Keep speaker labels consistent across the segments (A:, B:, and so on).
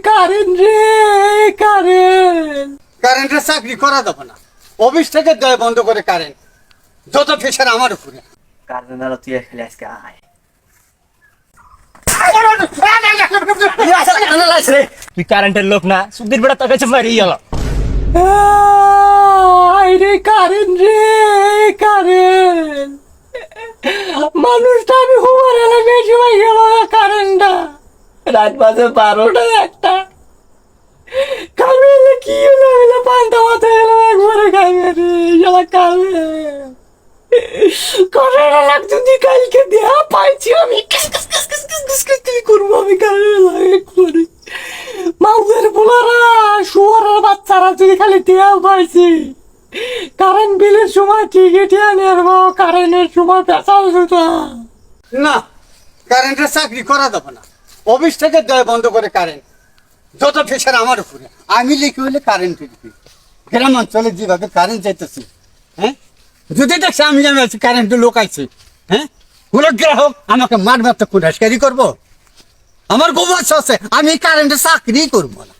A: Current রে current
B: কারেন্টের চাকরি করা যাবে না। অফিস থেকে দেয় বন্ধ করে কারেন্ট, যত প্রেশার আমার উপরে।
C: কারেন্ট আলো তুই খেলে আজকে আয়। তুই কারেন্টের লোক না, সুধীর বেড়া তোর কাছে মারি গেল।
A: রে কারেন্ট রে কারেন্ট মানুষটা আমি হুমার এলে বেশি হয়ে গেল কারেন্টটা রাত বাজে 12টা 1টা কামে এলে কি হলো এলে পাল্টা মাথা এলো একবারে কামে রে গেলা কামে করেনা লাগতো দি কালকে দেহা পাইছি আমি কি করবো আমি কামে লাগে করে মাউদের পোলারা শুয়ারের বাচ্চারা যদি খালি দেহা পাইছি কারেন্ট বিলের সময় টিকিট আনি আর কারেন্টের সময় পেশাল জুতা
B: না, কারেন্টের চাকরি করা যাবে না। অফিস থেকে দেয় বন্ধ করে কারেন্ট, যত প্রেশার আমার উপরে। আমি লিখি হলে কারেন্ট লিখি। গ্রাম অঞ্চলে যেভাবে কারেন্ট যাইতেছি, হ্যাঁ, যদি দেখছি আমি আছি কারেন্টের লোক আইছে, হ্যাঁ, কোনো গ্রাহক আমাকে মারবার তো কুরাসকারি করবো। আমার গোবর আছে, আমি কারেন্টের চাকরি করবো না।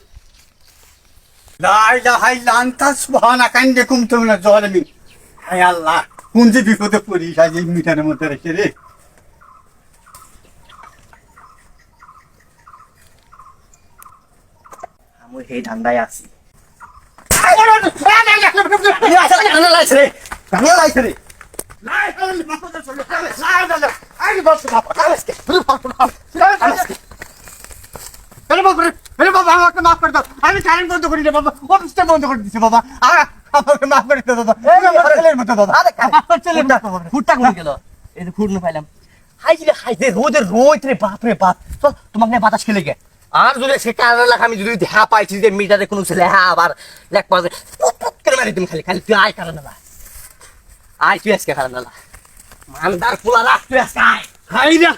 B: আল্লাহ কোন যে বিপদে পড়িস আজ এই মিটারের মধ্যে রেখে রে।
C: আমি এই ঠান্ডায় আছি।
B: আমি কারেন্ট বন্ধ করি রে বাবা, অফিসটা বন্ধ করে দিচ্ছে বাবা, আমাকে মাফ করে দে বাবা।
C: ফুটটা কোন গেল? এই যে ফুট না পাইলাম। হাইলে হাইতে রোদের রোদ রে বাপ রে বাপ। তো তোমাকে নিয়ে বাতাস খেলে গে। আর যদি সে কারণে লাখ আমি যদি দেখা পাইছি যে মিটারে কোনো ছেলে হ্যাঁ আবার লেখ পাশে করে মারি তুমি খালি খালি তুই আয় কারণে না। আয় তুই আজকে কারণে না। মানদার পোলা রাখ তুই আজকে আয়।
B: হাই রে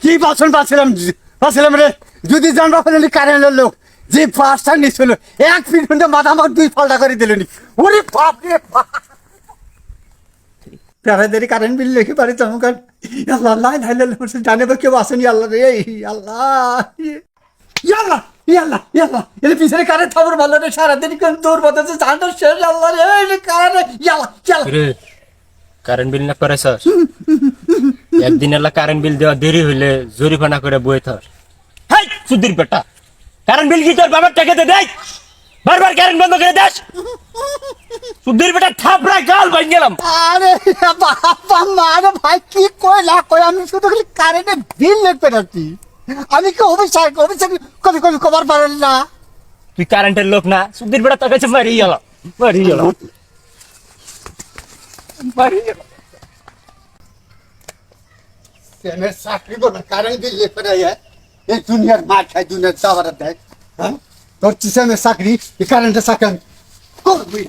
B: কি বাঁচলাম রে। যদি জানবা ফেলেনি কারেন্টের লোক যে পাঁচটা নিছিল, এক মিনিট মাথা আমার 2 পাল্টা করে দিল নি। ওরে বাপ রে বাপ, তাড়াতাড়ি কারেন্ট বিল লিখে পারি চমকার। আল্লাহ আল্লাহ জানে বা কেউ আসেনি। আল্লাহ রে আল্লাহ, ইয়াল্লাহ ইয়াল্লাহ ইয়াল্লাহ, এর পিছনে কারেন্ট খবর ভালো রে। সারাদিন কোন দৌড় বাতাসে জানটা শেষ। আল্লাহ রে কারেন্ট ইয়াল্লাহ ইয়াল্লাহ।
C: কারেন্ট বিল না করেছ? একদিন এলা কারেন্ট বিল দেওয়া দেরি হইলে জরিমানা করে বই থর। হাই সুধীর বেটা, কারেন্ট বিল কি তোর বাবার টাকাতে দেয়? বারবার কারেন্ট বন্ধ করে দেস। সুধীর বেটা থাপড়া গাল ভাঙ গেলাম।
B: আরে বাবা মারে ভাই কি কইলা কই, আমি শুধু খালি কারেন্টের বিল লিখতে পারছি। আমি কি অফিসে কবি কবার পারেন না।
C: তুই কারেন্টের লোক না, সুধীর বেটা তোর কাছে মারি গেল
B: চাকরি করো, কারেন্ট বিল লিখতে দেয়। এই দুনিয়ার মা খায়, দুনিয়ার চাওয়ার দেয়। হ্যাঁ, তোর চিসেমের চাকরি, কারেন্টের চাকরি করবি।